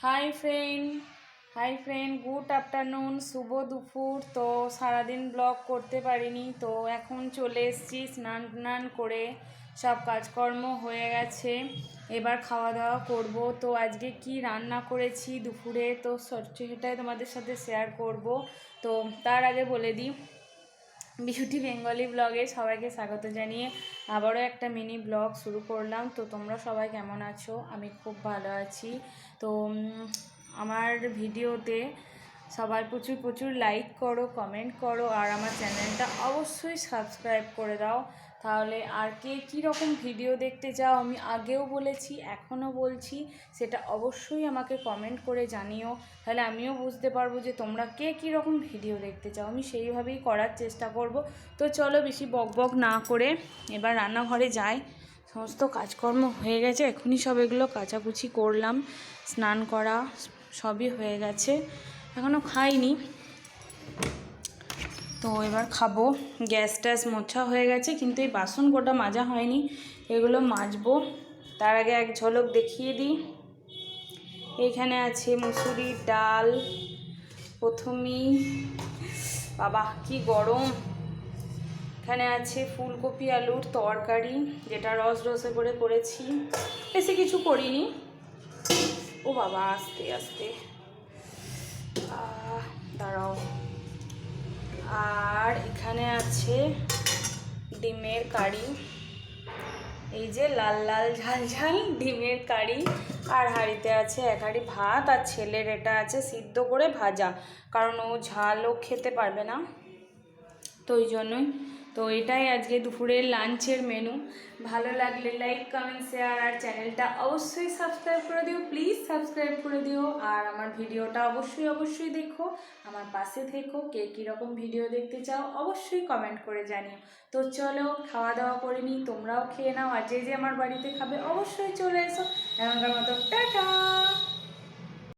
Hi friend good afternoon, শুভ দুপুর। তো সারাদিন ব্লগ করতে পারিনি, তো এখন চলে এসেছি স্নান টান করে, সব কাজকর্ম হয়ে গেছে, এবার খাওয়া দাওয়া করব। তো আজকে কি রান্না করেছি দুপুরে, তো সেটাই তোমাদের সাথে শেয়ার করব। তো তার আগে বলে দিই, বিউটি বেঙ্গলি ব্লগে সবাইকে স্বাগত জানিয়ে আবারও একটা মিনি ব্লগ শুরু করলাম। তো তোমরা সবাই কেমন আছো? আমি খুব ভালো আছি। তো আমার ভিডিওতে সবাই প্রচুর প্রচুর লাইক করো, কমেন্ট করো, আর আমার চ্যানেলটা অবশ্যই সাবস্ক্রাইব করে দাও। তাহলে আর কে কীরকম ভিডিও দেখতে চাও, আমি আগেও বলেছি এখনও বলছি, সেটা অবশ্যই আমাকে কমেন্ট করে জানিও। তাহলে আমিও বুঝতে পারবো যে তোমরা কে কীরকম ভিডিও দেখতে চাও, আমি সেইভাবেই করার চেষ্টা করব। তো চলো বেশি বক বক না করে এবার রান্নাঘরে যাই। সমস্ত কাজকর্ম হয়ে গেছে, এখনই সব এগুলো কাচাকুচি করলাম, স্নান করা সবই হয়ে গেছে, এখনও খাইনি। তো এবার খাবো। গ্যাস ট্যাস মোছা হয়ে গেছে, কিন্তু এই বাসন কোটা মাজা হয়নি, এগুলো মাজবো। তার আগে এক ঝলক দেখিয়ে দিই। এইখানে আছে মুসুরির ডাল, প্রথমেই বাবা কি গরম। এখানে আছে ফুলকপি আলুর তরকারি, যেটা রসে করে করেছি, বেশি কিছু করিনি। ও বাবা আস্তে আস্তে, দাঁড়াও। আর এখানে আছে ডিমের কারি, এই যে লাল লাল ঝাল ঝাল ডিমের কারি। আর হাঁড়িতে আছে এক হাঁড়ি ভাত, আর ছেলের এটা আছে সিদ্ধ করে ভাজা, কারণ ও ঝালও খেতে পারবে না, তো ওই জন্যই। তো এটাই আজকে দুপুরের লাঞ্চের মেনু। ভালো লাগলে লাইক, কমেন্ট, শেয়ার, আর চ্যানেলটা অবশ্যই সাবস্ক্রাইব করে দিও, প্লিজ সাবস্ক্রাইব করে দিও। আর আমার ভিডিওটা অবশ্যই দেখো, আমার পাশে থেকো। কে কীরকম ভিডিও দেখতে চাও অবশ্যই কমেন্ট করে জানিও। তো চলো খাওয়া দাওয়া করে নিই, তোমরাও খেয়ে নাও, আর যে যে আমার বাড়িতে খাবে অবশ্যই চলে এসো। এখনকার মতো টাটা।